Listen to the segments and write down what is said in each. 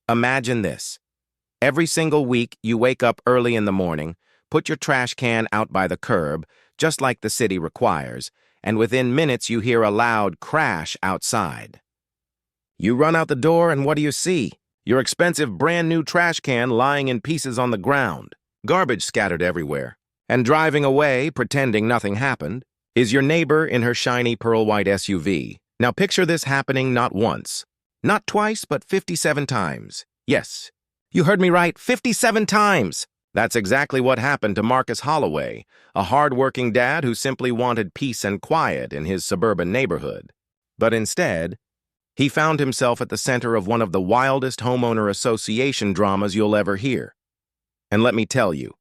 Imagine this. Every single week, you wake up early in the morning, put your trash can out by the curb, just like the city requires, and within minutes you hear a loud crash outside. You run out the door and what do you see? Your expensive brand new trash can lying in pieces on the ground, garbage scattered everywhere. And driving away, pretending nothing happened, is your neighbor in her shiny pearl-white SUV. Now picture this happening not once, not twice, but 57 times. Yes, you heard me right, 57 times! That's exactly what happened to Marcus Holloway, a hard-working dad who simply wanted peace and quiet in his suburban neighborhood. But instead, he found himself at the center of one of the wildest homeowner association dramas you'll ever hear. And let me tell you,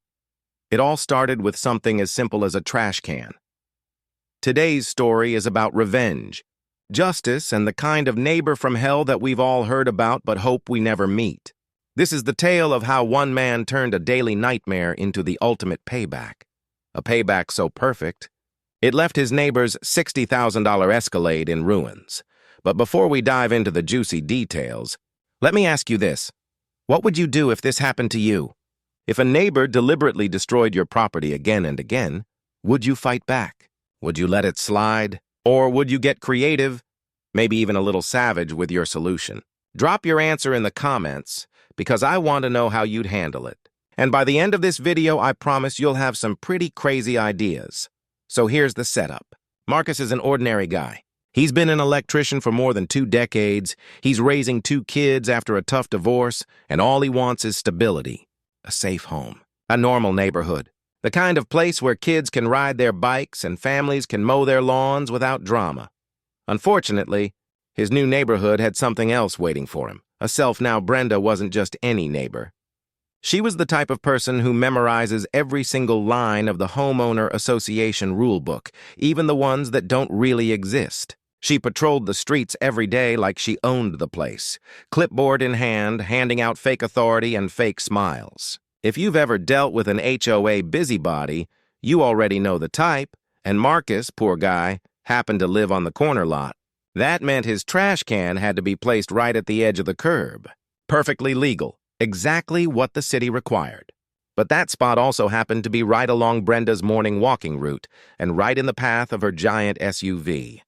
it all started with something as simple as a trash can. Today's story is about revenge, justice, and the kind of neighbor from hell that we've all heard about but hope we never meet. This is the tale of how one man turned a daily nightmare into the ultimate payback. A payback so perfect, it left his neighbor's $60,000 Escalade in ruins. But before we dive into the juicy details, let me ask you this. What would you do if this happened to you? If a neighbor deliberately destroyed your property again and again, would you fight back? Would you let it slide? Or would you get creative, maybe even a little savage with your solution? Drop your answer in the comments, because I want to know how you'd handle it. And by the end of this video, I promise you'll have some pretty crazy ideas. So here's the setup. Marcus is an ordinary guy. He's been an electrician for more than 2 decades, he's raising 2 kids after a tough divorce, and all he wants is stability. A safe home. A normal neighborhood. The kind of place where kids can ride their bikes and families can mow their lawns without drama. Unfortunately, his new neighborhood had something else waiting for him. A self-now Brenda wasn't just any neighbor. She was the type of person who memorizes every single line of the homeowner association rulebook, even the ones that don't really exist. She patrolled the streets every day like she owned the place, clipboard in hand, handing out fake authority and fake smiles. If you've ever dealt with an HOA busybody, you already know the type, and Marcus, poor guy, happened to live on the corner lot. That meant his trash can had to be placed right at the edge of the curb. Perfectly legal, exactly what the city required. But that spot also happened to be right along Brenda's morning walking route and right in the path of her giant SUV.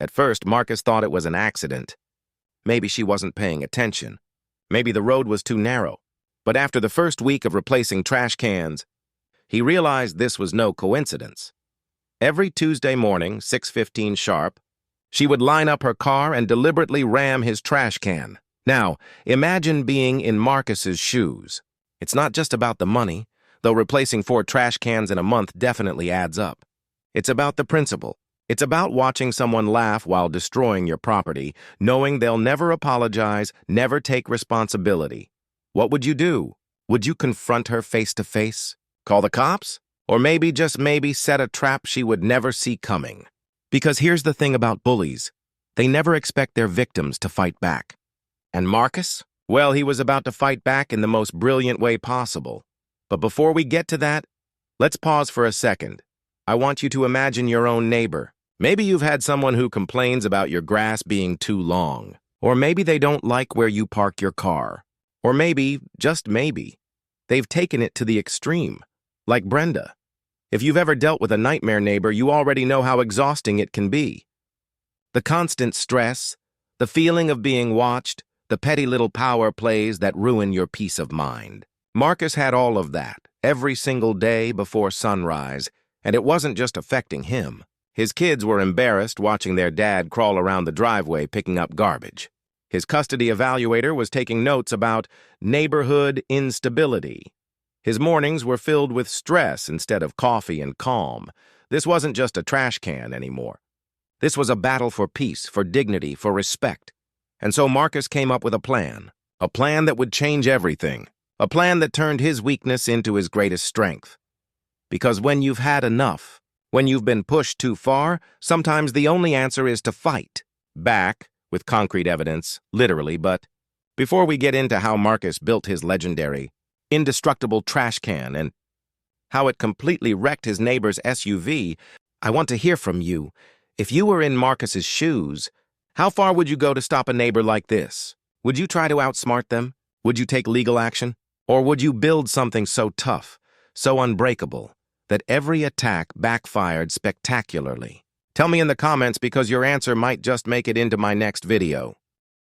At first, Marcus thought it was an accident. Maybe she wasn't paying attention. Maybe the road was too narrow. But after the first week of replacing trash cans, he realized this was no coincidence. Every Tuesday morning, 6:15 sharp, she would line up her car and deliberately ram his trash can. Now, imagine being in Marcus's shoes. It's not just about the money, though replacing 4 trash cans in a month definitely adds up. It's about the principle. It's about watching someone laugh while destroying your property, knowing they'll never apologize, never take responsibility. What would you do? Would you confront her face to face? Call the cops? Or maybe, just maybe, set a trap she would never see coming? Because here's the thing about bullies. They never expect their victims to fight back. And Marcus? Well, he was about to fight back in the most brilliant way possible. But before we get to that, let's pause for a second. I want you to imagine your own neighbor. Maybe you've had someone who complains about your grass being too long. Or maybe they don't like where you park your car. Or maybe, just maybe, they've taken it to the extreme, like Brenda. If you've ever dealt with a nightmare neighbor, you already know how exhausting it can be. The constant stress, the feeling of being watched, the petty little power plays that ruin your peace of mind. Marcus had all of that, every single day before sunrise, and it wasn't just affecting him. His kids were embarrassed watching their dad crawl around the driveway picking up garbage. His custody evaluator was taking notes about neighborhood instability. His mornings were filled with stress instead of coffee and calm. This wasn't just a trash can anymore. This was a battle for peace, for dignity, for respect. And so Marcus came up with a plan that would change everything, a plan that turned his weakness into his greatest strength. Because when you've had enough, when you've been pushed too far, sometimes the only answer is to fight back with concrete evidence, literally. But before we get into how Marcus built his legendary, indestructible trash can and how it completely wrecked his neighbor's SUV, I want to hear from you. If you were in Marcus's shoes, how far would you go to stop a neighbor like this? Would you try to outsmart them? Would you take legal action? Or would you build something so tough, so unbreakable, that every attack backfired spectacularly? Tell me in the comments because your answer might just make it into my next video.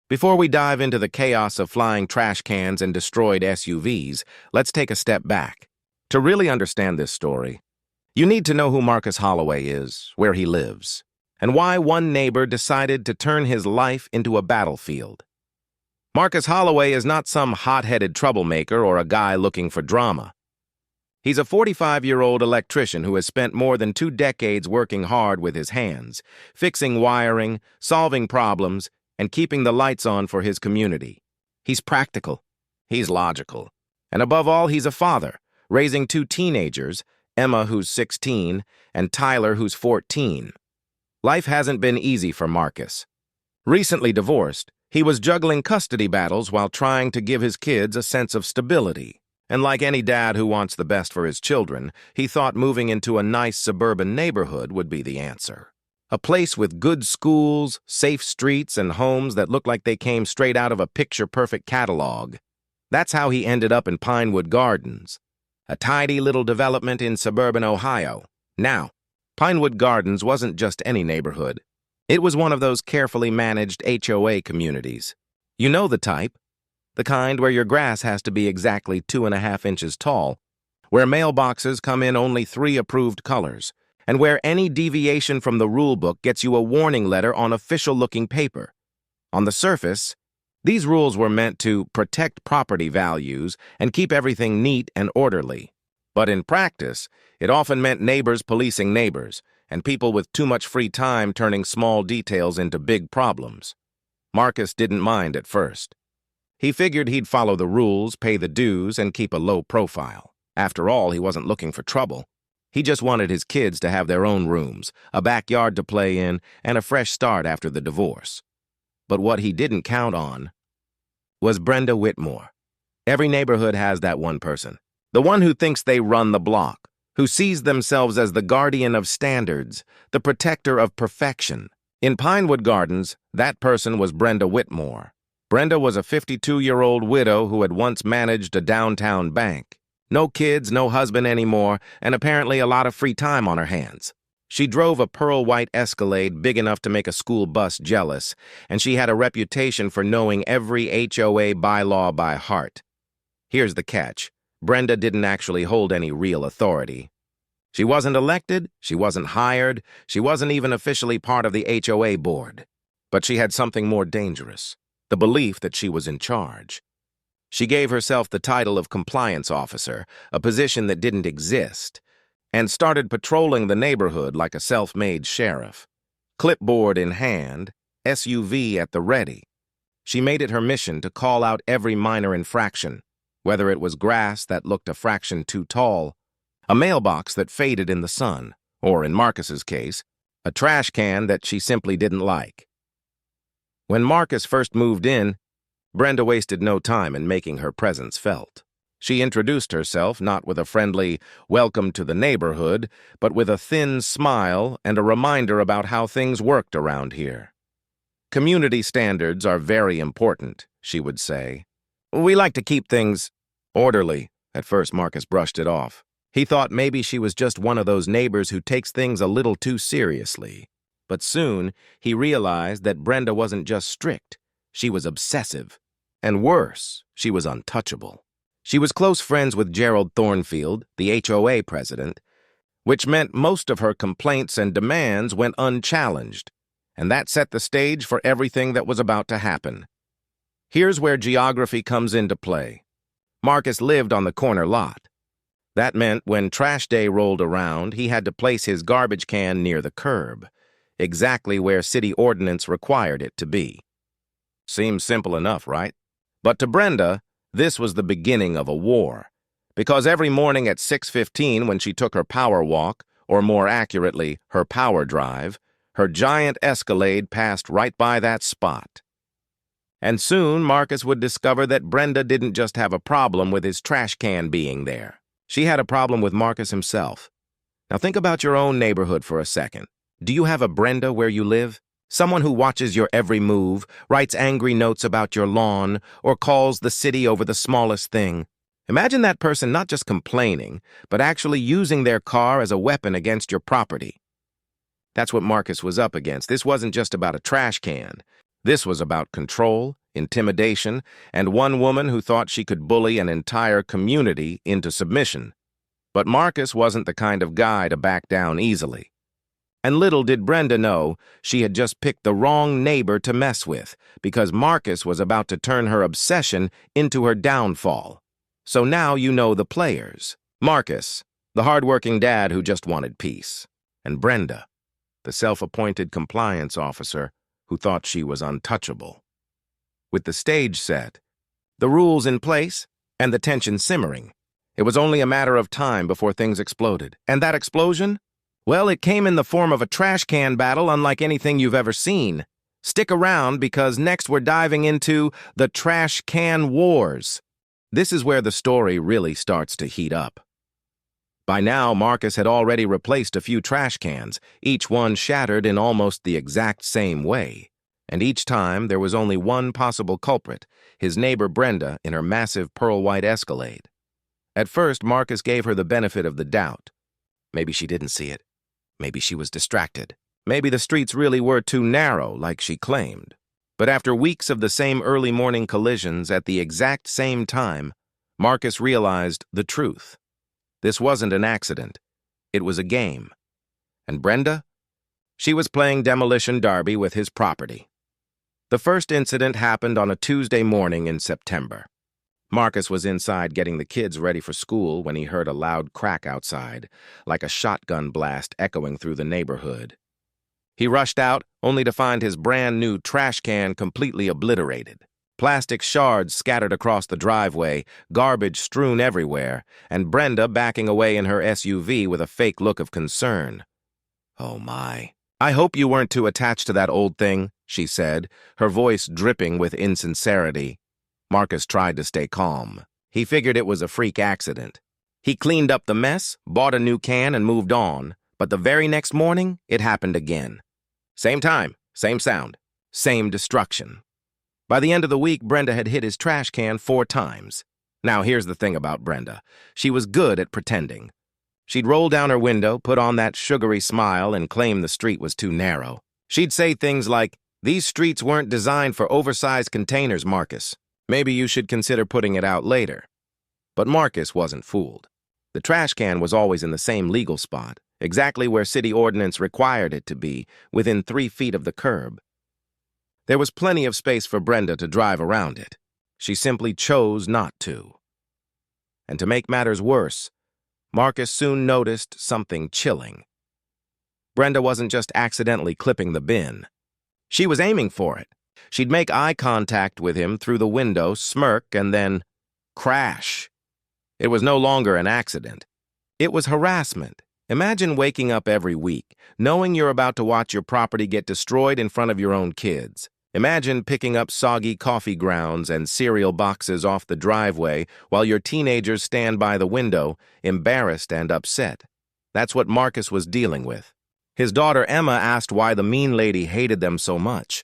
Before we dive into the chaos of flying trash cans and destroyed SUVs, let's take a step back. To really understand this story, you need to know who Marcus Holloway is, where he lives, and why one neighbor decided to turn his life into a battlefield. Marcus Holloway is not some hot-headed troublemaker or a guy looking for drama. He's a 45-year-old electrician who has spent more than 2 decades working hard with his hands, fixing wiring, solving problems, and keeping the lights on for his community. He's practical, he's logical, and above all, he's a father, raising 2 teenagers, Emma, who's 16, and Tyler, who's 14. Life hasn't been easy for Marcus. Recently divorced, he was juggling custody battles while trying to give his kids a sense of stability. And like any dad who wants the best for his children, he thought moving into a nice suburban neighborhood would be the answer. A place with good schools, safe streets, and homes that looked like they came straight out of a picture-perfect catalog. That's how he ended up in Pinewood Gardens, a tidy little development in suburban Ohio. Now, Pinewood Gardens wasn't just any neighborhood. It was one of those carefully managed HOA communities. You know the type. The kind where your grass has to be exactly 2.5 inches tall, where mailboxes come in only 3 approved colors, and where any deviation from the rule book gets you a warning letter on official-looking paper. On the surface, these rules were meant to protect property values and keep everything neat and orderly. But in practice, it often meant neighbors policing neighbors, and people with too much free time turning small details into big problems. Marcus didn't mind at first. He figured he'd follow the rules, pay the dues, and keep a low profile. After all, he wasn't looking for trouble. He just wanted his kids to have their own rooms, a backyard to play in, and a fresh start after the divorce. But what he didn't count on was Brenda Whitmore. Every neighborhood has that one person, the one who thinks they run the block, who sees themselves as the guardian of standards, the protector of perfection. In Pinewood Gardens, that person was Brenda Whitmore. Brenda was a 52-year-old widow who had once managed a downtown bank. No kids, no husband anymore, and apparently a lot of free time on her hands. She drove a pearl-white Escalade big enough to make a school bus jealous, and she had a reputation for knowing every HOA bylaw by heart. Here's the catch. Brenda didn't actually hold any real authority. She wasn't elected, she wasn't hired, she wasn't even officially part of the HOA board. But she had something more dangerous, the belief that she was in charge. She gave herself the title of compliance officer, a position that didn't exist, and started patrolling the neighborhood like a self-made sheriff. Clipboard in hand, SUV at the ready. She made it her mission to call out every minor infraction, whether it was grass that looked a fraction too tall, a mailbox that faded in the sun, or in Marcus's case, a trash can that she simply didn't like. When Marcus first moved in, Brenda wasted no time in making her presence felt. She introduced herself not with a friendly welcome to the neighborhood, but with a thin smile and a reminder about how things worked around here. Community standards are very important, she would say. We like to keep things orderly. At first, Marcus brushed it off. He thought maybe she was just one of those neighbors who takes things a little too seriously. But soon, he realized that Brenda wasn't just strict. She was obsessive. And worse, she was untouchable. She was close friends with Gerald Thornfield, the HOA president, which meant most of her complaints and demands went unchallenged, and that set the stage for everything that was about to happen. Here's where geography comes into play. Marcus lived on the corner lot. That meant when trash day rolled around, he had to place his garbage can near the curb, exactly where city ordinance required it to be. Seems simple enough, right? But to Brenda, this was the beginning of a war, because every morning at 6:15 when she took her power walk, or more accurately, her power drive, her giant Escalade passed right by that spot. And soon Marcus would discover that Brenda didn't just have a problem with his trash can being there. She had a problem with Marcus himself. Now think about your own neighborhood for a second. Do you have a Brenda where you live? Someone who watches your every move, writes angry notes about your lawn, or calls the city over the smallest thing. Imagine that person not just complaining, but actually using their car as a weapon against your property. That's what Marcus was up against. This wasn't just about a trash can. This was about control, intimidation, and one woman who thought she could bully an entire community into submission. But Marcus wasn't the kind of guy to back down easily. And little did Brenda know she had just picked the wrong neighbor to mess with, because Marcus was about to turn her obsession into her downfall. So now you know the players. Marcus, the hard-working dad who just wanted peace. And Brenda, the self-appointed compliance officer who thought she was untouchable. With the stage set, the rules in place, and the tension simmering, it was only a matter of time before things exploded. And that explosion? Well, it came in the form of a trash can battle unlike anything you've ever seen. Stick around, because next we're diving into the trash can wars. This is where the story really starts to heat up. By now, Marcus had already replaced a few trash cans, each one shattered in almost the exact same way. And each time, there was only one possible culprit, his neighbor Brenda in her massive pearl-white Escalade. At first, Marcus gave her the benefit of the doubt. Maybe she didn't see it. Maybe she was distracted. Maybe the streets really were too narrow, like she claimed. But after weeks of the same early morning collisions at the exact same time, Marcus realized the truth. This wasn't an accident. It was a game. And Brenda? She was playing demolition derby with his property. The first incident happened on a Tuesday morning in September. Marcus was inside getting the kids ready for school when he heard a loud crack outside, like a shotgun blast echoing through the neighborhood. He rushed out, only to find his brand-new trash can completely obliterated. Plastic shards scattered across the driveway, garbage strewn everywhere, and Brenda backing away in her SUV with a fake look of concern. "Oh my. I hope you weren't too attached to that old thing," she said, her voice dripping with insincerity. Marcus tried to stay calm. He figured it was a freak accident. He cleaned up the mess, bought a new can, and moved on. But the very next morning, it happened again. Same time, same sound, same destruction. By the end of the week, Brenda had hit his trash can 4 times. Now, here's the thing about Brenda. She was good at pretending. She'd roll down her window, put on that sugary smile, and claim the street was too narrow. She'd say things like, "These streets weren't designed for oversized containers, Marcus. Maybe you should consider putting it out later." But Marcus wasn't fooled. The trash can was always in the same legal spot, exactly where city ordinance required it to be, within 3 feet of the curb. There was plenty of space for Brenda to drive around it. She simply chose not to. And to make matters worse, Marcus soon noticed something chilling. Brenda wasn't just accidentally clipping the bin. She was aiming for it. She'd make eye contact with him through the window, smirk, and then crash. It was no longer an accident. It was harassment. Imagine waking up every week, knowing you're about to watch your property get destroyed in front of your own kids. Imagine picking up soggy coffee grounds and cereal boxes off the driveway while your teenagers stand by the window, embarrassed and upset. That's what Marcus was dealing with. His daughter Emma asked why the mean lady hated them so much.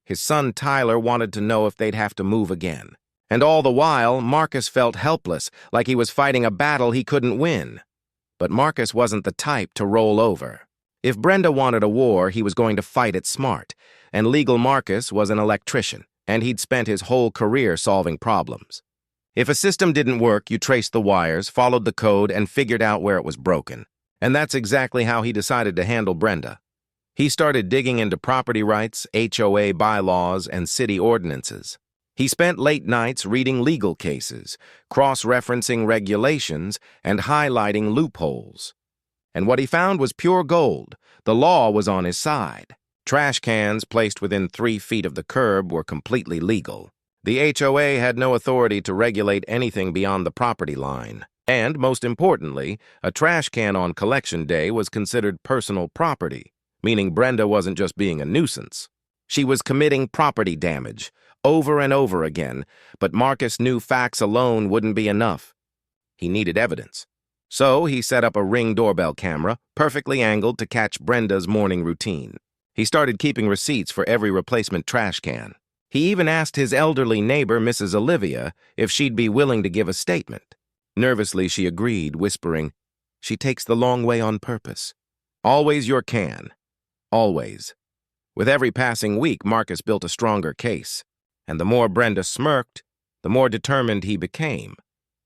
His son Tyler wanted to know if they'd have to move again. And all the while, Marcus felt helpless, like he was fighting a battle he couldn't win. But Marcus wasn't the type to roll over. If Brenda wanted a war, he was going to fight it smart. And legal Marcus was an electrician, and he'd spent his whole career solving problems. If a system didn't work, you traced the wires, followed the code, and figured out where it was broken. And that's exactly how he decided to handle Brenda. He started digging into property rights, HOA bylaws, and city ordinances. He spent late nights reading legal cases, cross-referencing regulations, and highlighting loopholes. And what he found was pure gold. The law was on his side. Trash cans placed within 3 feet of the curb were completely legal. The HOA had no authority to regulate anything beyond the property line. And, most importantly, a trash can on collection day was considered personal property, meaning Brenda wasn't just being a nuisance. She was committing property damage, over and over again, but Marcus knew facts alone wouldn't be enough. He needed evidence. So he set up a Ring doorbell camera, perfectly angled to catch Brenda's morning routine. He started keeping receipts for every replacement trash can. He even asked his elderly neighbor, Mrs. Olivia, if she'd be willing to give a statement. Nervously, she agreed, whispering, "She takes the long way on purpose. Always your can. Always." With every passing week, Marcus built a stronger case, and the more Brenda smirked, the more determined he became.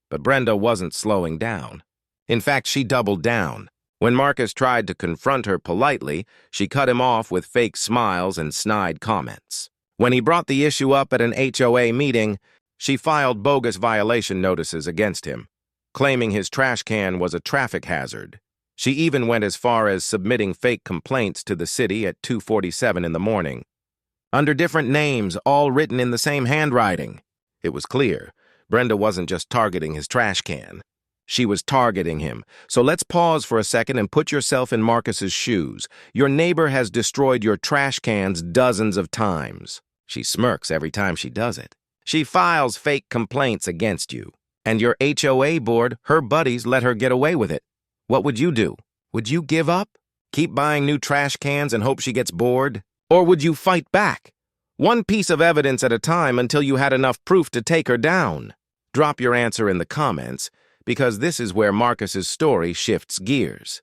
But Brenda wasn't slowing down. In fact, she doubled down. When Marcus tried to confront her politely, she cut him off with fake smiles and snide comments. When he brought the issue up at an HOA meeting, she filed bogus violation notices against him, claiming his trash can was a traffic hazard. She even went as far as submitting fake complaints to the city at 2:47 in the morning, under different names, all written in the same handwriting. It was clear Brenda wasn't just targeting his trash can. She was targeting him. So let's pause for a second and put yourself in Marcus's shoes. Your neighbor has destroyed your trash cans dozens of times. She smirks every time she does it. She files fake complaints against you. And your HOA board, her buddies, let her get away with it. What would you do? Would you give up? Keep buying new trash cans and hope she gets bored? Or would you fight back? One piece of evidence at a time until you had enough proof to take her down. Drop your answer in the comments, because this is where Marcus's story shifts gears.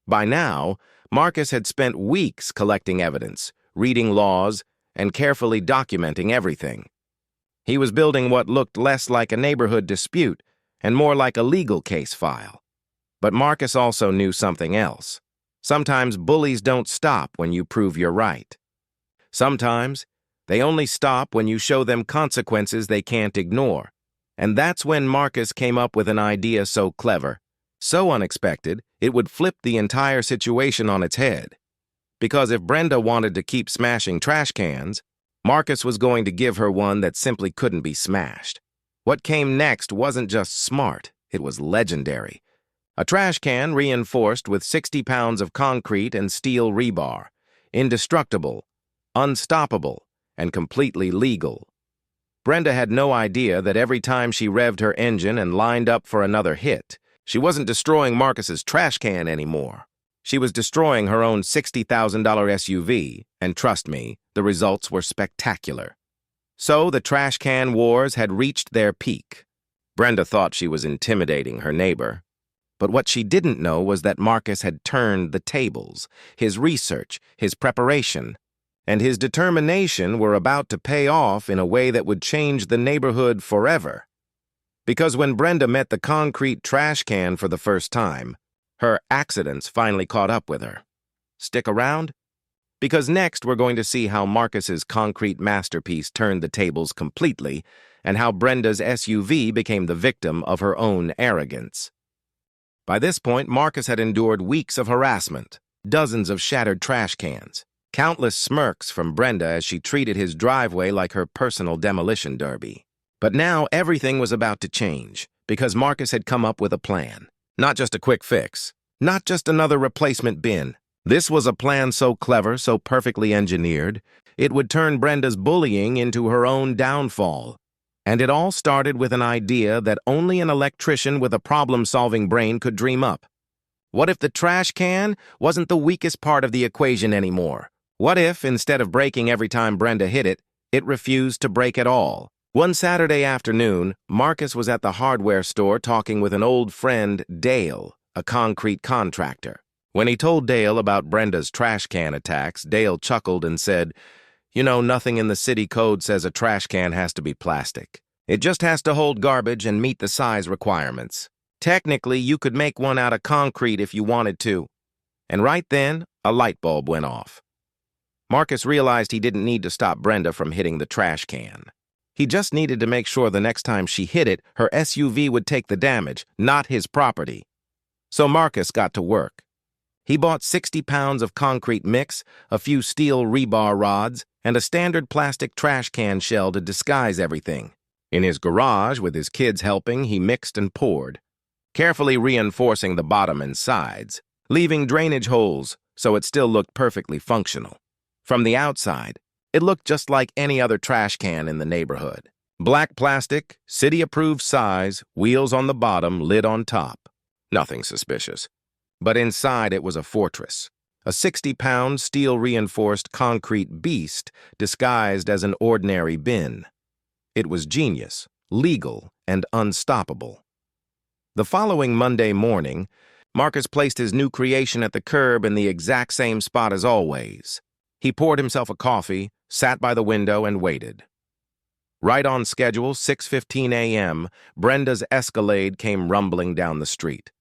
By now, Marcus had spent weeks collecting evidence, reading laws, and carefully documenting everything. He was building what looked less like a neighborhood dispute and more like a legal case file. But Marcus also knew something else. Sometimes bullies don't stop when you prove you're right. Sometimes they only stop when you show them consequences they can't ignore. And that's when Marcus came up with an idea so clever, so unexpected, it would flip the entire situation on its head. Because if Brenda wanted to keep smashing trash cans, Marcus was going to give her one that simply couldn't be smashed. What came next wasn't just smart, it was legendary. A trash can reinforced with 60 pounds of concrete and steel rebar, indestructible, unstoppable, and completely legal. Brenda had no idea that every time she revved her engine and lined up for another hit, she wasn't destroying Marcus's trash can anymore. She was destroying her own $60,000 SUV, and trust me, the results were spectacular. So the trash can wars had reached their peak. Brenda thought she was intimidating her neighbor. But what she didn't know was that Marcus had turned the tables. His research, his preparation, and his determination were about to pay off in a way that would change the neighborhood forever. Because when Brenda met the concrete trash can for the first time, her accidents finally caught up with her. Stick around? Because next we're going to see how Marcus's concrete masterpiece turned the tables completely and how Brenda's SUV became the victim of her own arrogance. By this point, Marcus had endured weeks of harassment, dozens of shattered trash cans, countless smirks from Brenda as she treated his driveway like her personal demolition derby. But now everything was about to change, because Marcus had come up with a plan. Not just a quick fix, not just another replacement bin. This was a plan so clever, so perfectly engineered, it would turn Brenda's bullying into her own downfall. And it all started with an idea that only an electrician with a problem-solving brain could dream up. What if the trash can wasn't the weakest part of the equation anymore? What if, instead of breaking every time Brenda hit it, it refused to break at all? One Saturday afternoon, Marcus was at the hardware store talking with an old friend, Dale, a concrete contractor. When he told Dale about Brenda's trash can attacks, Dale chuckled and said, "You know, nothing in the city code says a trash can has to be plastic. It just has to hold garbage and meet the size requirements. Technically, you could make one out of concrete if you wanted to." And right then, a light bulb went off. Marcus realized he didn't need to stop Brenda from hitting the trash can. He just needed to make sure the next time she hit it, her SUV would take the damage, not his property. So Marcus got to work. He bought 60 pounds of concrete mix, a few steel rebar rods, and a standard plastic trash can shell to disguise everything. In his garage, with his kids helping, he mixed and poured, carefully reinforcing the bottom and sides, leaving drainage holes so it still looked perfectly functional. From the outside, it looked just like any other trash can in the neighborhood. Black plastic, city-approved size, wheels on the bottom, lid on top. Nothing suspicious. But inside it was a fortress. A 60-pound, steel-reinforced concrete beast disguised as an ordinary bin. It was genius, legal, and unstoppable. The following Monday morning, Marcus placed his new creation at the curb in the exact same spot as always. He poured himself a coffee, sat by the window, and waited. Right on schedule, 6:15 a.m., Brenda's Escalade came rumbling down the street.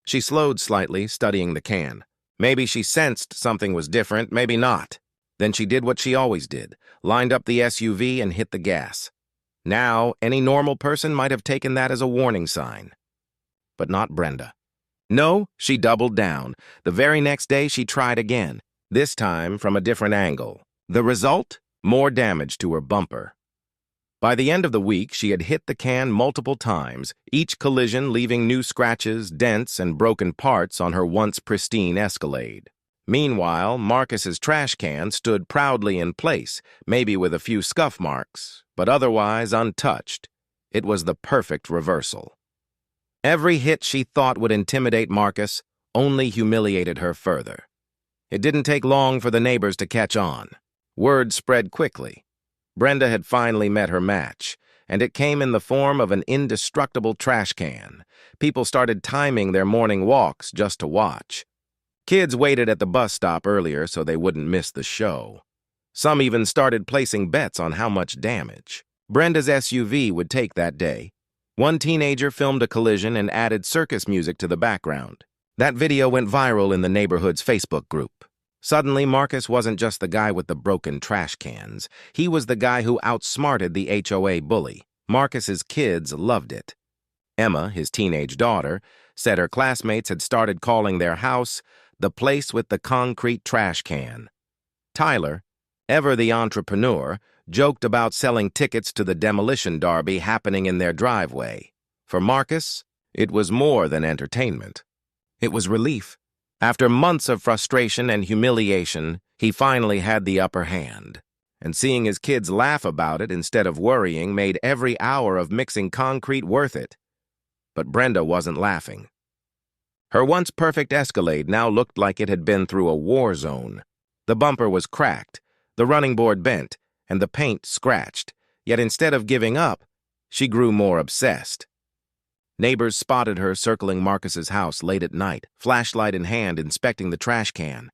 She slowed slightly, studying the can. Maybe she sensed something was different, maybe not. Then she did what she always did, lined up the SUV and hit the gas. Now, any normal person might have taken that as a warning sign. But not Brenda. No, she doubled down. The very next day, she tried again, this time from a different angle. The result? More damage to her bumper. By the end of the week, she had hit the can multiple times, each collision leaving new scratches, dents, and broken parts on her once pristine Escalade. Meanwhile, Marcus's trash can stood proudly in place, maybe with a few scuff marks, but otherwise untouched. It was the perfect reversal. Every hit she thought would intimidate Marcus only humiliated her further. It didn't take long for the neighbors to catch on. Word spread quickly. Brenda had finally met her match, and it came in the form of an indestructible trash can. People started timing their morning walks just to watch. Kids waited at the bus stop earlier so they wouldn't miss the show. Some even started placing bets on how much damage Brenda's SUV would take that day. One teenager filmed a collision and added circus music to the background. That video went viral in the neighborhood's Facebook group. Suddenly, Marcus wasn't just the guy with the broken trash cans. He was the guy who outsmarted the HOA bully. Marcus's kids loved it. Emma, his teenage daughter, said her classmates had started calling their house the place with the concrete trash can. Tyler, ever the entrepreneur, joked about selling tickets to the demolition derby happening in their driveway. For Marcus, it was more than entertainment. It was relief. After months of frustration and humiliation, he finally had the upper hand. And seeing his kids laugh about it instead of worrying made every hour of mixing concrete worth it. But Brenda wasn't laughing. Her once perfect Escalade now looked like it had been through a war zone. The bumper was cracked, the running board bent, and the paint scratched. Yet instead of giving up, she grew more obsessed. Neighbors spotted her circling Marcus's house late at night, flashlight in hand, inspecting the trash can.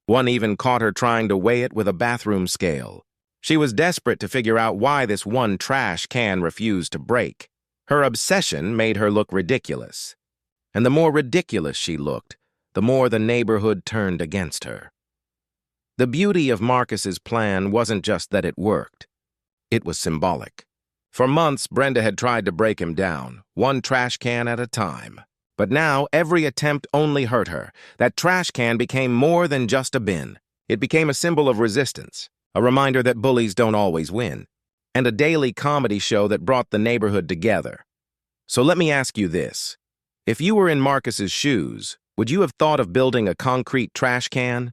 One even caught her trying to weigh it with a bathroom scale. She was desperate to figure out why this one trash can refused to break. Her obsession made her look ridiculous. And the more ridiculous she looked, the more the neighborhood turned against her. The beauty of Marcus's plan wasn't just that it worked. It was symbolic. For months, Brenda had tried to break him down, one trash can at a time. But now, every attempt only hurt her. That trash can became more than just a bin. It became a symbol of resistance, a reminder that bullies don't always win, and a daily comedy show that brought the neighborhood together. So let me ask you this. If you were in Marcus's shoes, would you have thought of building a concrete trash can?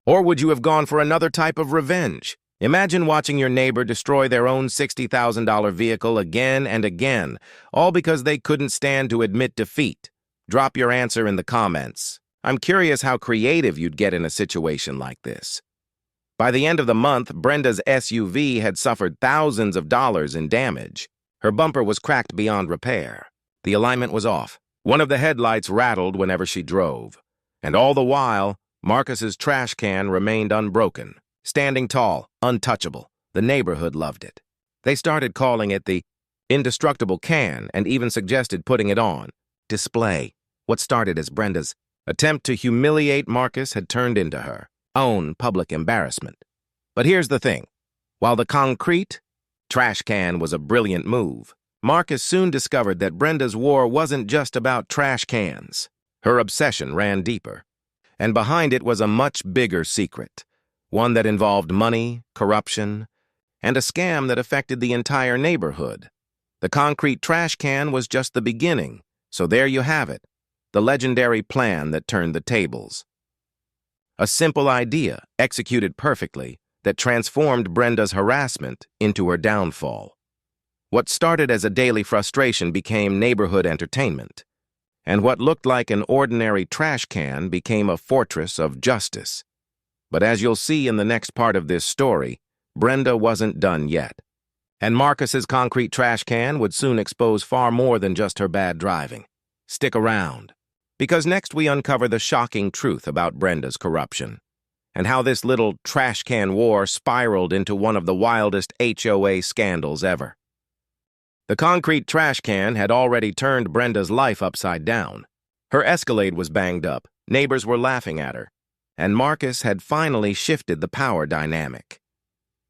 Or would you have gone for another type of revenge? Imagine watching your neighbor destroy their own $60,000 vehicle again and again, all because they couldn't stand to admit defeat. Drop your answer in the comments. I'm curious how creative you'd get in a situation like this. By the end of the month, Brenda's SUV had suffered thousands of dollars in damage. Her bumper was cracked beyond repair. The alignment was off. One of the headlights rattled whenever she drove. And all the while, Marcus's trash can remained unbroken. Standing tall, untouchable, the neighborhood loved it. They started calling it the indestructible can and even suggested putting it on display. What started as Brenda's attempt to humiliate Marcus had turned into her own public embarrassment. But here's the thing. While the concrete trash can was a brilliant move, Marcus soon discovered that Brenda's war wasn't just about trash cans. Her obsession ran deeper. And behind it was a much bigger secret. One that involved money, corruption, and a scam that affected the entire neighborhood. The concrete trash can was just the beginning, so there you have it, the legendary plan that turned the tables. A simple idea, executed perfectly, that transformed Brenda's harassment into her downfall. What started as a daily frustration became neighborhood entertainment. and what looked like an ordinary trash can became a fortress of justice. But as you'll see in the next part of this story, Brenda wasn't done yet. And Marcus's concrete trash can would soon expose far more than just her bad driving. Stick around, because next we uncover the shocking truth about Brenda's corruption, and how this little trash can war spiraled into one of the wildest HOA scandals ever. The concrete trash can had already turned Brenda's life upside down. Her Escalade was banged up, neighbors were laughing at her, and Marcus had finally shifted the power dynamic.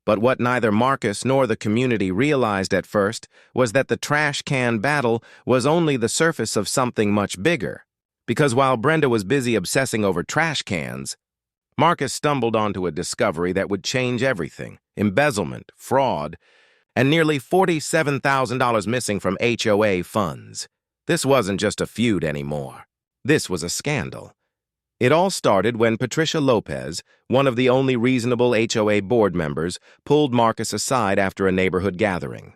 But what neither Marcus nor the community realized at first was that the trash can battle was only the surface of something much bigger. Because while Brenda was busy obsessing over trash cans, Marcus stumbled onto a discovery that would change everything: embezzlement, fraud, and nearly $47,000 missing from HOA funds. This wasn't just a feud anymore. This was a scandal. It all started when Patricia Lopez, one of the only reasonable HOA board members, pulled Marcus aside after a neighborhood gathering.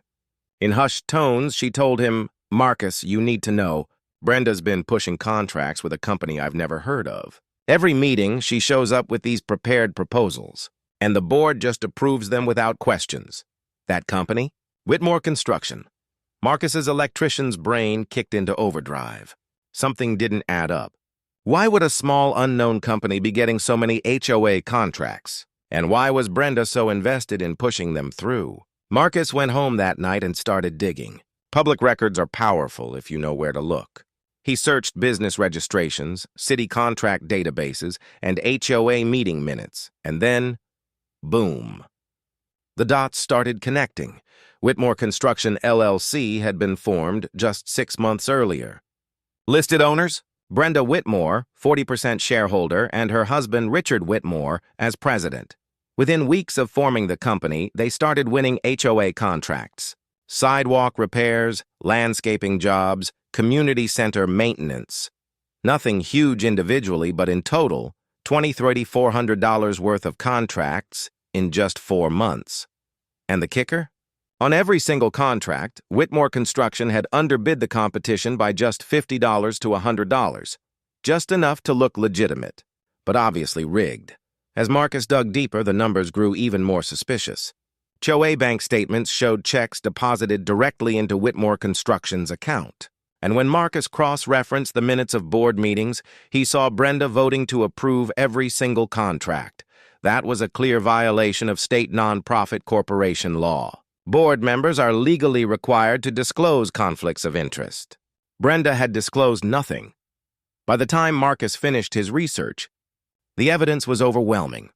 In hushed tones, she told him, "Marcus, you need to know, Brenda's been pushing contracts with a company I've never heard of. Every meeting, she shows up with these prepared proposals, and the board just approves them without questions. That company? Whitmore Construction." Marcus's electrician's brain kicked into overdrive. Something didn't add up. Why would a small, unknown company be getting so many HOA contracts? And why was Brenda so invested in pushing them through? Marcus went home that night and started digging. Public records are powerful if you know where to look. He searched business registrations, city contract databases, and HOA meeting minutes, and then, boom. The dots started connecting. Whitmore Construction LLC had been formed just 6 months earlier. Listed owners: Brenda Whitmore, 40% shareholder, and her husband Richard Whitmore as president. Within weeks of forming the company, they started winning HOA contracts: sidewalk repairs, landscaping jobs, community center maintenance. Nothing huge individually, but in total, $2,400 worth of contracts in just 4 months. And the kicker? On every single contract, Whitmore Construction had underbid the competition by just $50 to $100. Just enough to look legitimate, but obviously rigged. As Marcus dug deeper, the numbers grew even more suspicious. HOA bank statements showed checks deposited directly into Whitmore Construction's account. And when Marcus cross-referenced the minutes of board meetings, he saw Brenda voting to approve every single contract. That was a clear violation of state nonprofit corporation law. Board members are legally required to disclose conflicts of interest. Brenda had disclosed nothing. By the time Marcus finished his research, the evidence was overwhelming.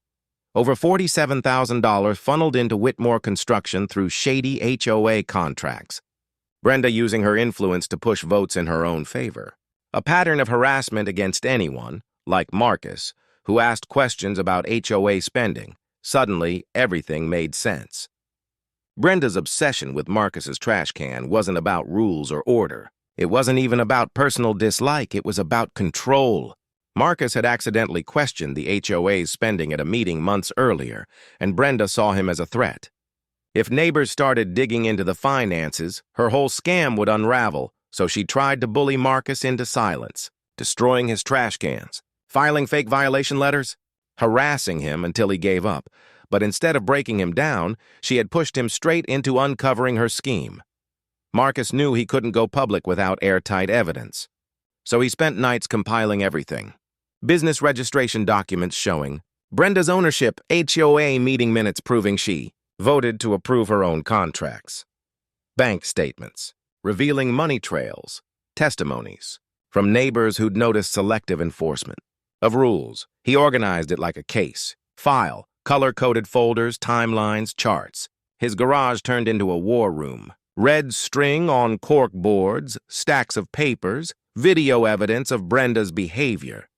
Over $47,000 funneled into Whitmore Construction through shady HOA contracts, Brenda using her influence to push votes in her own favor. A pattern of harassment against anyone, like Marcus, who asked questions about HOA spending. Suddenly, everything made sense. Brenda's obsession with Marcus's trash can wasn't about rules or order. It wasn't even about personal dislike, it was about control. Marcus had accidentally questioned the HOA's spending at a meeting months earlier, and Brenda saw him as a threat. If neighbors started digging into the finances, her whole scam would unravel, so she tried to bully Marcus into silence, destroying his trash cans, filing fake violation letters, harassing him until he gave up. But instead of breaking him down, she had pushed him straight into uncovering her scheme. Marcus knew he couldn't go public without airtight evidence, so he spent nights compiling everything. Business registration documents showing Brenda's ownership, HOA meeting minutes proving she voted to approve her own contracts. Bank statements revealing money trails, testimonies from neighbors who'd noticed selective enforcement. Of rules, he organized it like a case. File, color-coded folders, timelines, charts. His garage turned into a war room. Red string on cork boards, stacks of papers, video evidence of Brenda's behavior.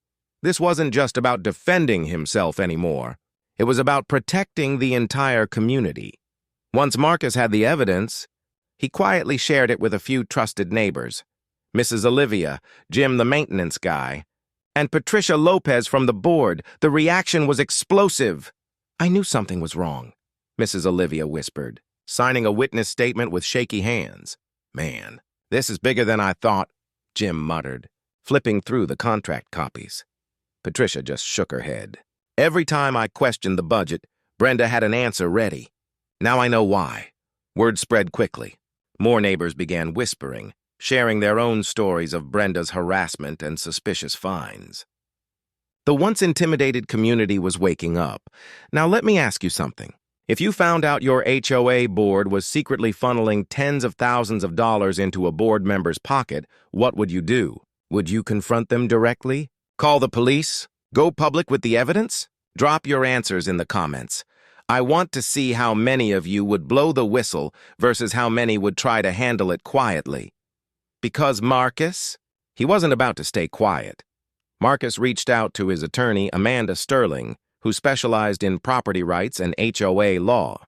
This wasn't just about defending himself anymore. It was about protecting the entire community. Once Marcus had the evidence, he quietly shared it with a few trusted neighbors. Mrs. Olivia, Jim the maintenance guy, and Patricia Lopez from the board. The reaction was explosive. "I knew something was wrong," Mrs. Olivia whispered, signing a witness statement with shaky hands. "Man, this is bigger than I thought," Jim muttered. flipping through the contract copies. Patricia just shook her head. Every time I questioned the budget, Brenda had an answer ready. Now I know why. Word spread quickly. More neighbors began whispering, sharing their own stories of Brenda's harassment and suspicious fines. The once intimidated community was waking up. Now let me ask you something. If you found out your HOA board was secretly funneling tens of thousands of dollars into a board member's pocket, what would you do? Would you confront them directly? Call the police? Go public with the evidence? Drop your answers in the comments. I want to see how many of you would blow the whistle versus how many would try to handle it quietly. Because Marcus? He wasn't about to stay quiet. Marcus reached out to his attorney, Amanda Sterling, who specialized in property rights and HOA law.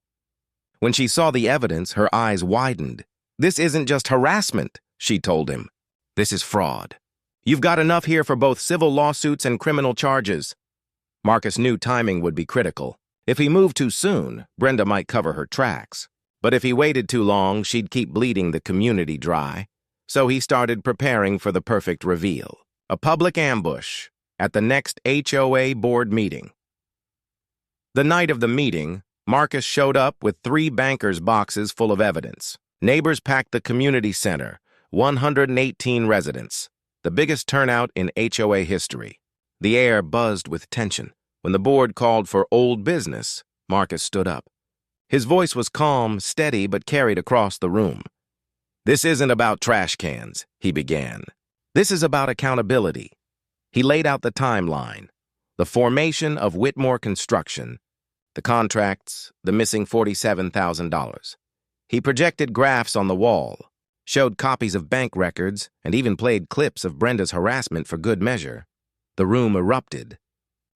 When she saw the evidence, her eyes widened. This isn't just harassment, she told him. This is fraud. You've got enough here for both civil lawsuits and criminal charges. Marcus knew timing would be critical. If he moved too soon, Brenda might cover her tracks. But if he waited too long, she'd keep bleeding the community dry. So he started preparing for the perfect reveal. A public ambush at the next HOA board meeting. The night of the meeting, Marcus showed up with 3 bankers' boxes full of evidence. Neighbors packed the community center, 118 residents, the biggest turnout in HOA history. The air buzzed with tension. When the board called for old business, Marcus stood up. His voice was calm, steady, but carried across the room. This isn't about trash cans, he began. This is about accountability. He laid out the timeline, the formation of Whitmore Construction, the contracts, the missing $47,000. He projected graphs on the wall, showed copies of bank records, and even played clips of Brenda's harassment for good measure. The room erupted.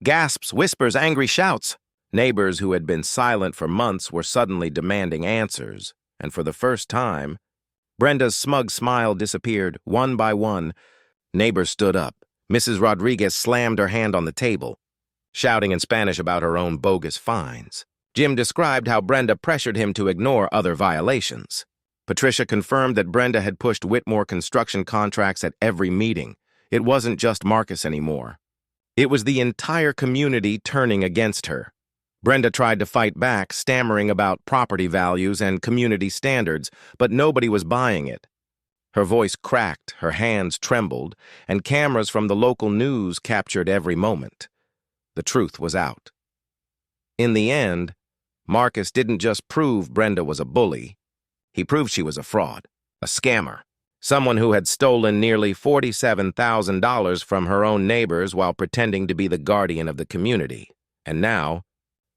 Gasps, whispers, angry shouts. Neighbors who had been silent for months were suddenly demanding answers, and for the first time, Brenda's smug smile disappeared one by one. Neighbors stood up. Mrs. Rodriguez slammed her hand on the table, shouting in Spanish about her own bogus fines. Jim described how Brenda pressured him to ignore other violations. Patricia confirmed that Brenda had pushed Whitmore construction contracts at every meeting. It wasn't just Marcus anymore. It was the entire community turning against her. Brenda tried to fight back, stammering about property values and community standards, but nobody was buying it. Her voice cracked, her hands trembled, and cameras from the local news captured every moment. The truth was out. In the end, Marcus didn't just prove Brenda was a bully. He proved she was a fraud, a scammer, someone who had stolen nearly $47,000 from her own neighbors while pretending to be the guardian of the community. And now,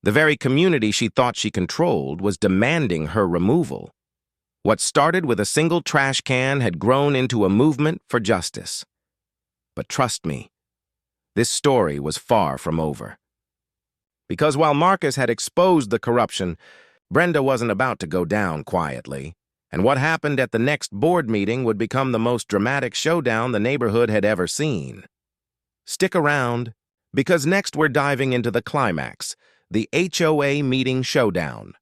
the very community she thought she controlled was demanding her removal. What started with a single trash can had grown into a movement for justice. But trust me, this story was far from over. Because while Marcus had exposed the corruption, Brenda wasn't about to go down quietly, and what happened at the next board meeting would become the most dramatic showdown the neighborhood had ever seen. Stick around, because next we're diving into the climax, the HOA meeting showdown.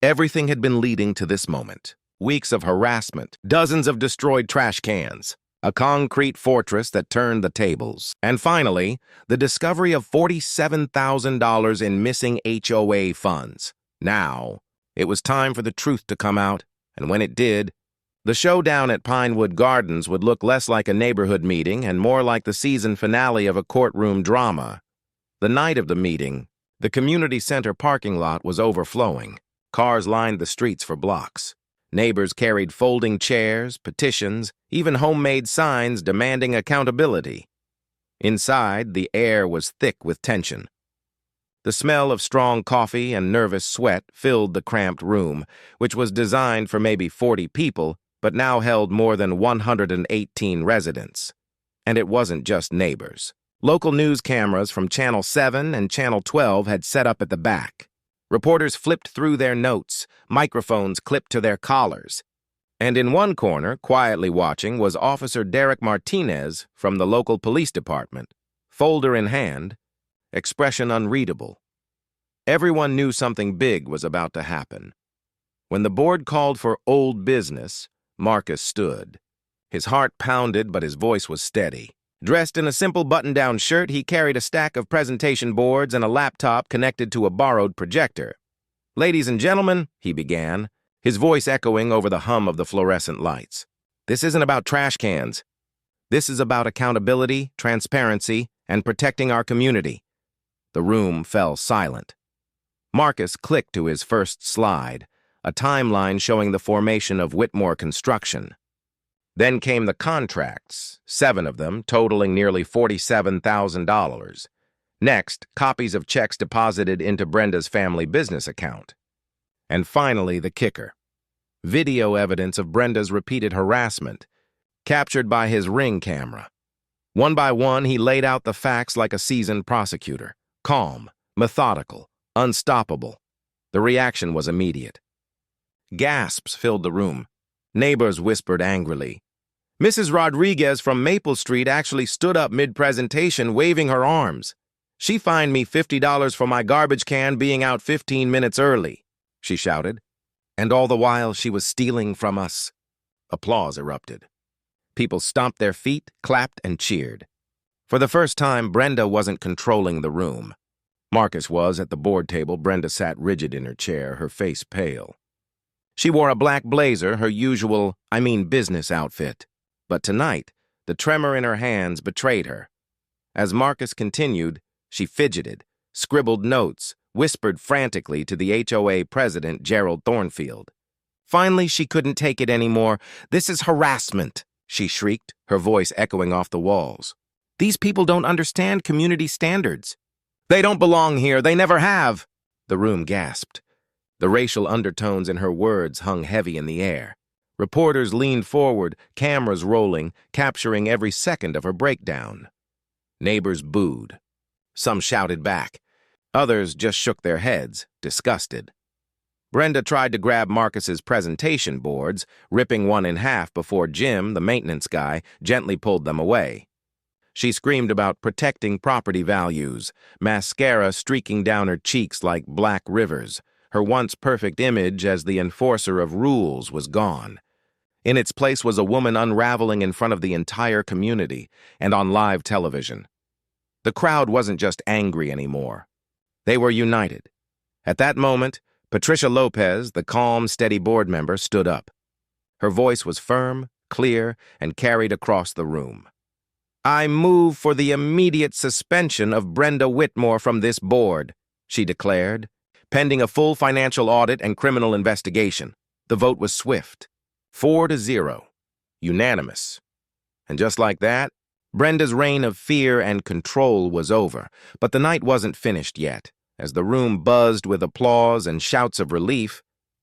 Everything had been leading to this moment. Weeks of harassment, dozens of destroyed trash cans, a concrete fortress that turned the tables, and finally, the discovery of $47,000 in missing HOA funds. Now, it was time for the truth to come out, and when it did, the showdown at Pinewood Gardens would look less like a neighborhood meeting and more like the season finale of a courtroom drama. The night of the meeting, the community center parking lot was overflowing. Cars lined the streets for blocks. Neighbors carried folding chairs, petitions, even homemade signs demanding accountability. Inside, the air was thick with tension. The smell of strong coffee and nervous sweat filled the cramped room, which was designed for maybe 40 people, but now held more than 118 residents. And it wasn't just neighbors. Local news cameras from Channel 7 and Channel 12 had set up at the back. Reporters flipped through their notes, microphones clipped to their collars. And in one corner, quietly watching, was Officer Derek Martinez from the local police department, folder in hand, expression unreadable. Everyone knew something big was about to happen. When the board called for old business, Marcus stood. His heart pounded, but his voice was steady. Dressed in a simple button-down shirt, he carried a stack of presentation boards and a laptop connected to a borrowed projector. "Ladies and gentlemen," he began, his voice echoing over the hum of the fluorescent lights. "This isn't about trash cans. This is about accountability, transparency, and protecting our community." The room fell silent. Marcus clicked to his first slide, a timeline showing the formation of Whitmore Construction. Then came the contracts, 7 of them, totaling nearly $47,000. Next, copies of checks deposited into Brenda's family business account. And finally, the kicker. Video evidence of Brenda's repeated harassment, captured by his Ring camera. One by one, he laid out the facts like a seasoned prosecutor. Calm, methodical, unstoppable. The reaction was immediate. Gasps filled the room. Neighbors whispered angrily. Mrs. Rodriguez from Maple Street actually stood up mid-presentation, waving her arms. "She fined me $50 for my garbage can being out 15 minutes early," she shouted. "And all the while she was stealing from us." Applause erupted. People stomped their feet, clapped, and cheered. For the first time, Brenda wasn't controlling the room. Marcus was at the board table. Brenda sat rigid in her chair, her face pale. She wore a black blazer, her usual, business outfit. But tonight, the tremor in her hands betrayed her. As Marcus continued, she fidgeted, scribbled notes, whispered frantically to the HOA president, Gerald Thornfield. Finally, she couldn't take it anymore. "This is harassment," she shrieked, her voice echoing off the walls. "These people don't understand community standards. They don't belong here. They never have." The room gasped. The racial undertones in her words hung heavy in the air. Reporters leaned forward, cameras rolling, capturing every second of her breakdown. Neighbors booed. Some shouted back. Others just shook their heads, disgusted. Brenda tried to grab Marcus's presentation boards, ripping one in half before Jim, the maintenance guy, gently pulled them away. She screamed about protecting property values, mascara streaking down her cheeks like black rivers. Her once perfect image as the enforcer of rules was gone. In its place was a woman unraveling in front of the entire community and on live television. The crowd wasn't just angry anymore. They were united. At that moment, Patricia Lopez, the calm, steady board member, stood up. Her voice was firm, clear, and carried across the room. "I move for the immediate suspension of Brenda Whitmore from this board," she declared, pending a full financial audit and criminal investigation. The vote was swift. 4-0. Unanimous. And just like that, Brenda's reign of fear and control was over. But the night wasn't finished yet. As the room buzzed with applause and shouts of relief,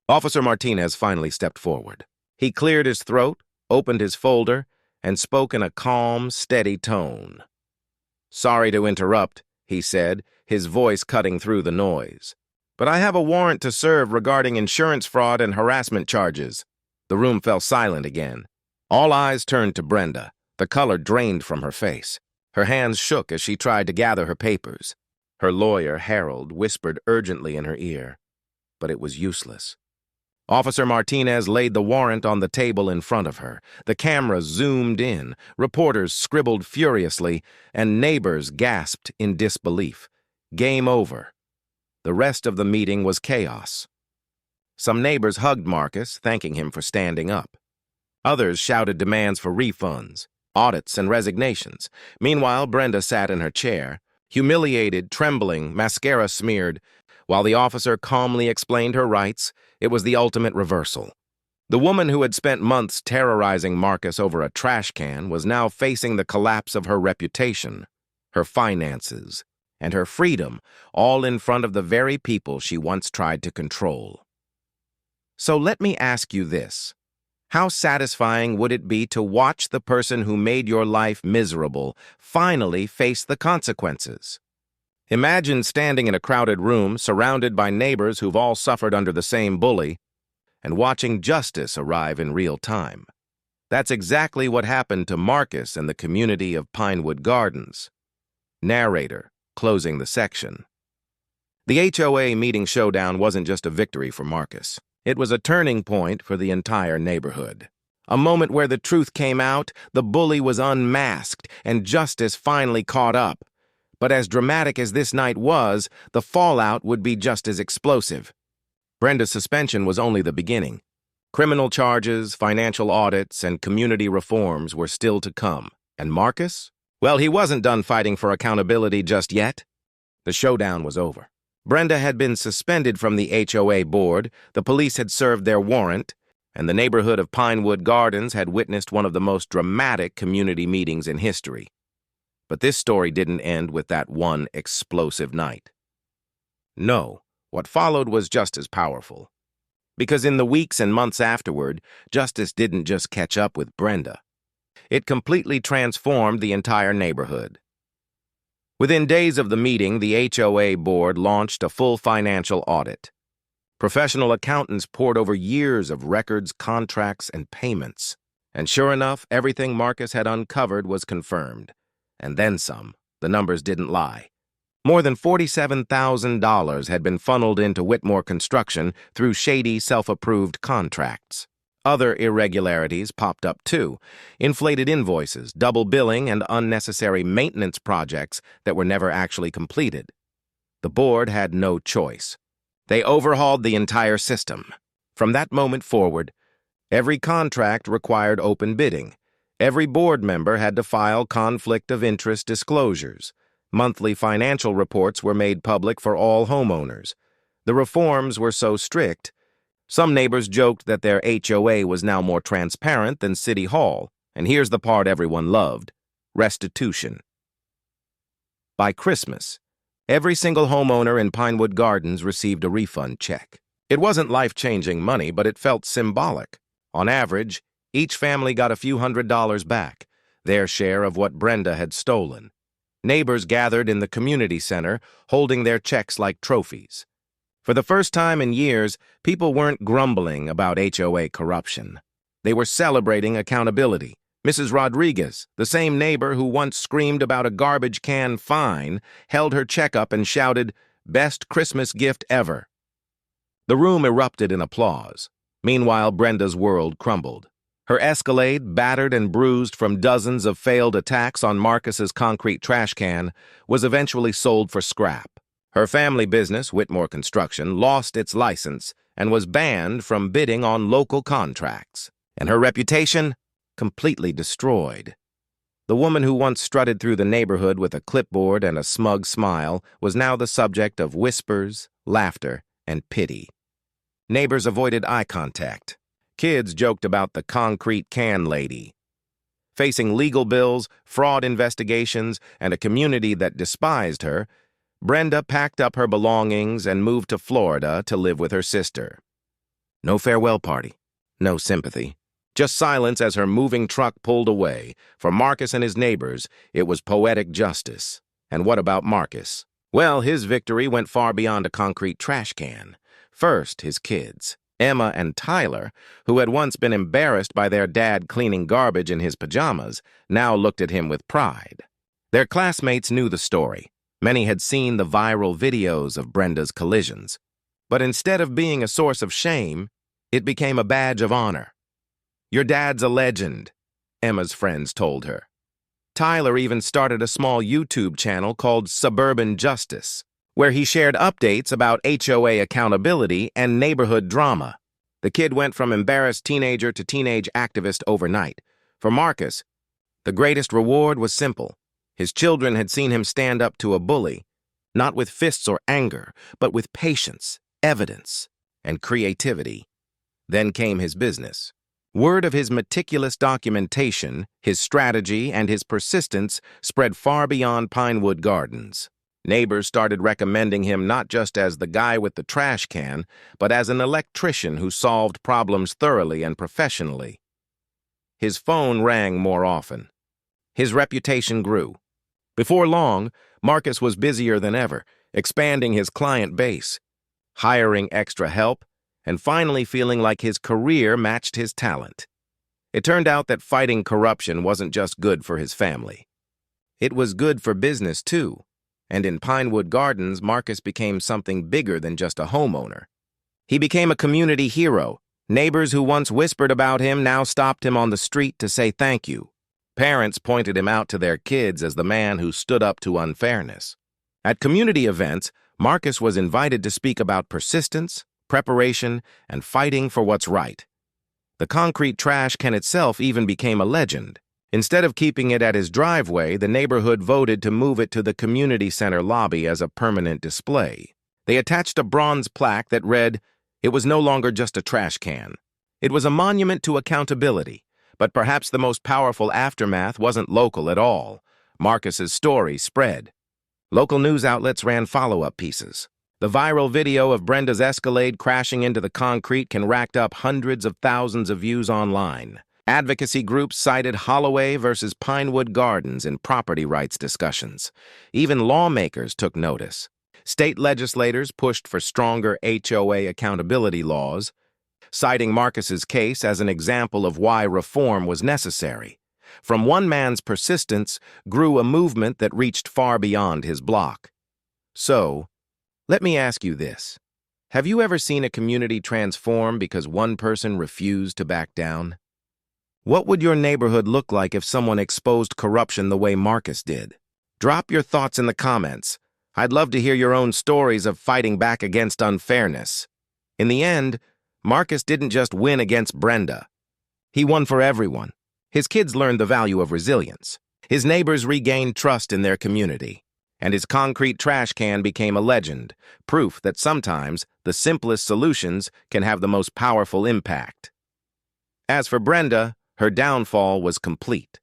Officer Martinez finally stepped forward. He cleared his throat, opened his folder, and spoke in a calm, steady tone. "Sorry to interrupt," he said, his voice cutting through the noise. "But I have a warrant to serve regarding insurance fraud and harassment charges." The room fell silent again. All eyes turned to Brenda. The color drained from her face. Her hands shook as she tried to gather her papers. Her lawyer, Harold, whispered urgently in her ear. But it was useless. Officer Martinez laid the warrant on the table in front of her. The cameras zoomed in, reporters scribbled furiously, and neighbors gasped in disbelief. Game over. The rest of the meeting was chaos. Some neighbors hugged Marcus, thanking him for standing up. Others shouted demands for refunds, audits, and resignations. Meanwhile, Brenda sat in her chair, humiliated, trembling, mascara smeared. While the officer calmly explained her rights, it was the ultimate reversal. The woman who had spent months terrorizing Marcus over a trash can was now facing the collapse of her reputation, her finances, and her freedom, all in front of the very people she once tried to control. So let me ask you this. How satisfying would it be to watch the person who made your life miserable finally face the consequences? Imagine standing in a crowded room, surrounded by neighbors who've all suffered under the same bully, and watching justice arrive in real time. That's exactly what happened to Marcus in the community of Pinewood Gardens. Narrator, closing the section. The HOA meeting showdown wasn't just a victory for Marcus. It was a turning point for the entire neighborhood. A moment where the truth came out, the bully was unmasked, and justice finally caught up. But as dramatic as this night was, the fallout would be just as explosive. Brenda's suspension was only the beginning. Criminal charges, financial audits, and community reforms were still to come. And Marcus? Well, he wasn't done fighting for accountability just yet. The showdown was over. Brenda had been suspended from the HOA board, the police had served their warrant, and the neighborhood of Pinewood Gardens had witnessed one of the most dramatic community meetings in history. But this story didn't end with that one explosive night. No, what followed was just as powerful. Because in the weeks and months afterward, justice didn't just catch up with Brenda. It completely transformed the entire neighborhood. Within days of the meeting, the HOA board launched a full financial audit. Professional accountants pored over years of records, contracts, and payments. And sure enough, everything Marcus had uncovered was confirmed. And then some. The numbers didn't lie. More than $47,000 had been funneled into Whitmore Construction through shady, self-approved contracts. Other irregularities popped up too. Inflated invoices, double billing, and unnecessary maintenance projects that were never actually completed. The board had no choice. They overhauled the entire system. From that moment forward, every contract required open bidding. Every board member had to file conflict of interest disclosures. Monthly financial reports were made public for all homeowners. The reforms were so strict, some neighbors joked that their HOA was now more transparent than City Hall, and here's the part everyone loved: restitution. By Christmas, every single homeowner in Pinewood Gardens received a refund check. It wasn't life-changing money, but it felt symbolic. On average, each family got a few $100s back, their share of what Brenda had stolen. Neighbors gathered in the community center, holding their checks like trophies. For the first time in years, people weren't grumbling about HOA corruption. They were celebrating accountability. Mrs. Rodriguez, the same neighbor who once screamed about a garbage can fine, held her check up and shouted, "Best Christmas gift ever." The room erupted in applause. Meanwhile, Brenda's world crumbled. Her Escalade, battered and bruised from dozens of failed attacks on Marcus's concrete trash can, was eventually sold for scrap. Her family business, Whitmore Construction, lost its license and was banned from bidding on local contracts. And her reputation? Completely destroyed. The woman who once strutted through the neighborhood with a clipboard and a smug smile was now the subject of whispers, laughter, and pity. Neighbors avoided eye contact. Kids joked about the concrete can lady. Facing legal bills, fraud investigations, and a community that despised her, Brenda packed up her belongings and moved to Florida to live with her sister. No farewell party, no sympathy. Just silence as her moving truck pulled away. For Marcus and his neighbors, it was poetic justice. And what about Marcus? Well, his victory went far beyond a concrete trash can. First, his kids. Emma and Tyler, who had once been embarrassed by their dad cleaning garbage in his pajamas, now looked at him with pride. Their classmates knew the story. Many had seen the viral videos of Brenda's collisions. But instead of being a source of shame, it became a badge of honor. "Your dad's a legend," Emma's friends told her. Tyler even started a small YouTube channel called Suburban Justice, where he shared updates about HOA accountability and neighborhood drama. The kid went from embarrassed teenager to teenage activist overnight. For Marcus, the greatest reward was simple. His children had seen him stand up to a bully, not with fists or anger, but with patience, evidence, and creativity. Then came his business. Word of his meticulous documentation, his strategy, and his persistence spread far beyond Pinewood Gardens. Neighbors started recommending him not just as the guy with the trash can, but as an electrician who solved problems thoroughly and professionally. His phone rang more often. His reputation grew. Before long, Marcus was busier than ever, expanding his client base, hiring extra help, and finally feeling like his career matched his talent. It turned out that fighting corruption wasn't just good for his family. It was good for business, too. And in Pinewood Gardens, Marcus became something bigger than just a homeowner. He became a community hero, Neighbors who once whispered about him now stopped him on the street to say thank you. Parents pointed him out to their kids as the man who stood up to unfairness. At community events, Marcus was invited to speak about persistence, preparation, and fighting for what's right. The concrete trash can itself even became a legend. Instead of keeping it at his driveway, the neighborhood voted to move it to the community center lobby as a permanent display. They attached a bronze plaque that read, "It was no longer just a trash can." It was a monument to accountability, but perhaps the most powerful aftermath wasn't local at all. Marcus's story spread. Local news outlets ran follow-up pieces. The viral video of Brenda's Escalade crashing into the concrete can rack up hundreds of thousands of views online. Advocacy groups cited Holloway versus Pinewood Gardens in property rights discussions. Even lawmakers took notice. State legislators pushed for stronger HOA accountability laws, citing Marcus's case as an example of why reform was necessary. From one man's persistence grew a movement that reached far beyond his block. So, let me ask you this. Have you ever seen a community transform because one person refused to back down? What would your neighborhood look like if someone exposed corruption the way Marcus did? Drop your thoughts in the comments. I'd love to hear your own stories of fighting back against unfairness. In the end, Marcus didn't just win against Brenda. He won for everyone. His kids learned the value of resilience. His neighbors regained trust in their community. And his concrete trash can became a legend, proof that sometimes the simplest solutions can have the most powerful impact. As for Brenda, her downfall was complete.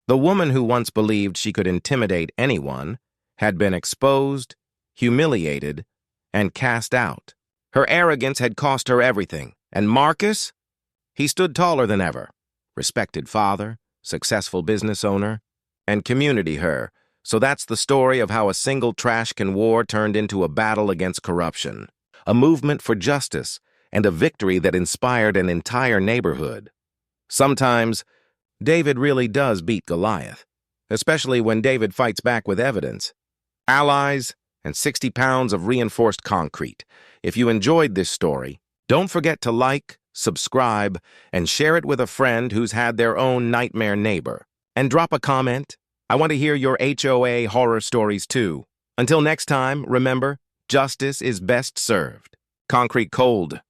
The woman who once believed she could intimidate anyone had been exposed, humiliated, and cast out. Her arrogance had cost her everything, and Marcus? He stood taller than ever. Respected father, successful business owner, and community her. So that's the story of how a single trash can war turned into a battle against corruption, a movement for justice, and a victory that inspired an entire neighborhood. Sometimes, David really does beat Goliath, especially when David fights back with evidence, allies, and 60 pounds of reinforced concrete. If you enjoyed this story, don't forget to like, subscribe, and share it with a friend who's had their own nightmare neighbor. And drop a comment. I want to hear your HOA horror stories too. Until next time, remember, justice is best served. Concrete cold.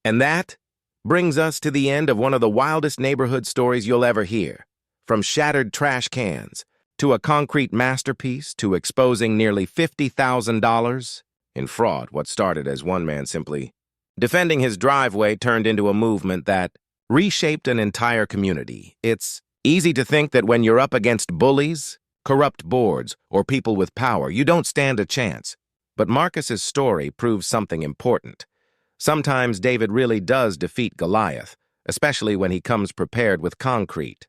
And that brings us to the end of one of the wildest neighborhood stories you'll ever hear. From shattered trash cans, to a concrete masterpiece, to exposing nearly $50,000 in fraud. What started as one man simply defending his driveway turned into a movement that reshaped an entire community. It's easy to think that when you're up against bullies, corrupt boards, or people with power, you don't stand a chance. But Marcus's story proves something important. Sometimes David really does defeat Goliath, especially when he comes prepared with concrete.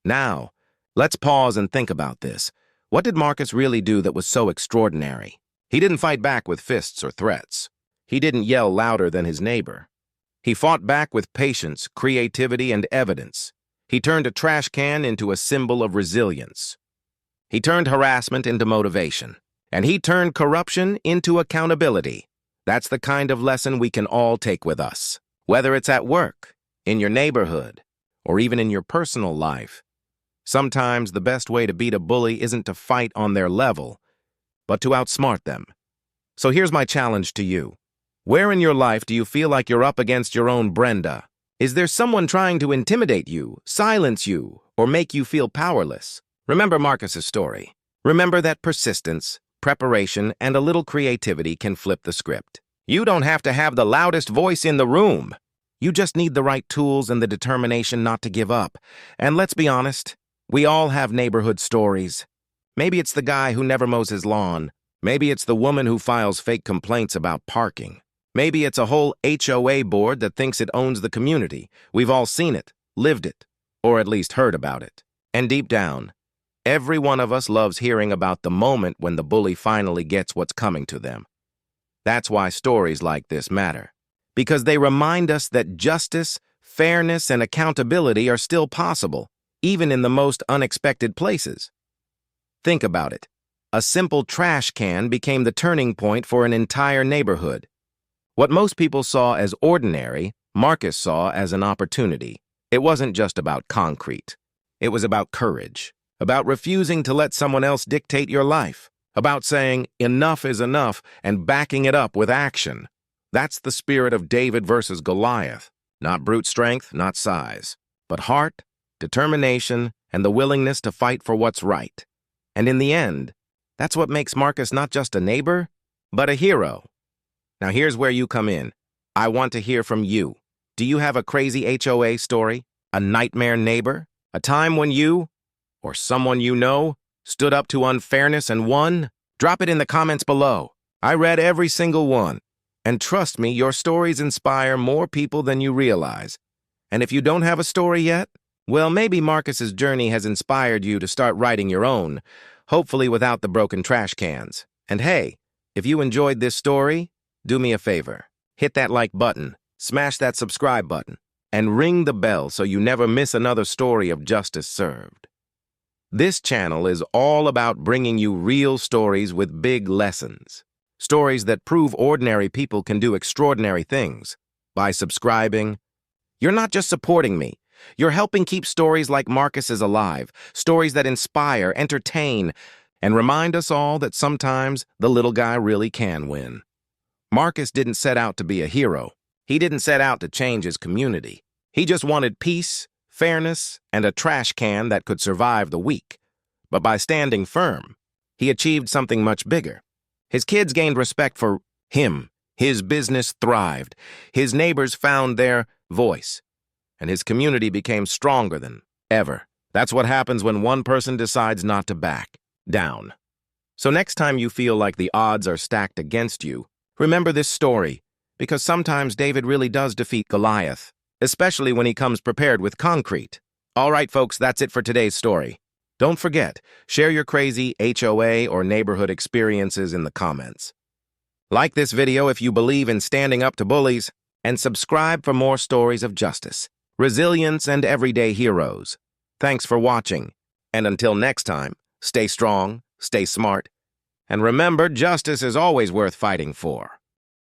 Now, let's pause and think about this. What did Marcus really do that was so extraordinary? He didn't fight back with fists or threats. He didn't yell louder than his neighbor. He fought back with patience, creativity, and evidence. He turned a trash can into a symbol of resilience. He turned harassment into motivation. And he turned corruption into accountability. That's the kind of lesson we can all take with us. Whether it's at work, in your neighborhood, or even in your personal life. Sometimes the best way to beat a bully isn't to fight on their level, but to outsmart them. So here's my challenge to you. Where in your life do you feel like you're up against your own Brenda? Is there someone trying to intimidate you, silence you, or make you feel powerless? Remember Marcus's story. Remember that persistence, preparation, and a little creativity can flip the script. You don't have to have the loudest voice in the room. You just need the right tools and the determination not to give up. And let's be honest, we all have neighborhood stories. Maybe it's the guy who never mows his lawn. Maybe it's the woman who files fake complaints about parking. Maybe it's a whole HOA board that thinks it owns the community. We've all seen it, lived it, or at least heard about it. And deep down, every one of us loves hearing about the moment when the bully finally gets what's coming to them. That's why stories like this matter. Because they remind us that justice, fairness, and accountability are still possible, even in the most unexpected places. Think about it. A simple trash can became the turning point for an entire neighborhood. What most people saw as ordinary Marcus saw as an opportunity. It wasn't just about concrete. It was about courage, about refusing to let someone else dictate your life, about saying enough is enough and backing it up with action. That's the spirit of David versus Goliath. Not brute strength, not size, but heart, determination, and the willingness to fight for what's right. And in the end, that's what makes Marcus not just a neighbor, but a hero. Now here's where you come in. I want to hear from you. Do you have a crazy HOA story? A nightmare neighbor? A time when you, or someone you know, stood up to unfairness and won? Drop it in the comments below. I read every single one. And trust me, your stories inspire more people than you realize. And if you don't have a story yet, well, maybe Marcus's journey has inspired you to start writing your own, hopefully without the broken trash cans. And hey, if you enjoyed this story, do me a favor. Hit that like button, smash that subscribe button, and ring the bell so you never miss another story of justice served. This channel is all about bringing you real stories with big lessons. Stories that prove ordinary people can do extraordinary things. By subscribing, you're not just supporting me, you're helping keep stories like Marcus's alive, stories that inspire, entertain, and remind us all that sometimes the little guy really can win. Marcus didn't set out to be a hero. He didn't set out to change his community. He just wanted peace, fairness, and a trash can that could survive the week. But by standing firm, he achieved something much bigger. His kids gained respect for him. His business thrived. His neighbors found their voice. And his community became stronger than ever. That's what happens when one person decides not to back down. So next time you feel like the odds are stacked against you, remember this story, because sometimes David really does defeat Goliath, especially when he comes prepared with concrete. All right, folks, that's it for today's story. Don't forget, share your crazy HOA or neighborhood experiences in the comments. Like this video if you believe in standing up to bullies, and subscribe for more stories of justice, resilience, and everyday heroes. Thanks for watching, and until next time, stay strong, stay smart, and remember, justice is always worth fighting for.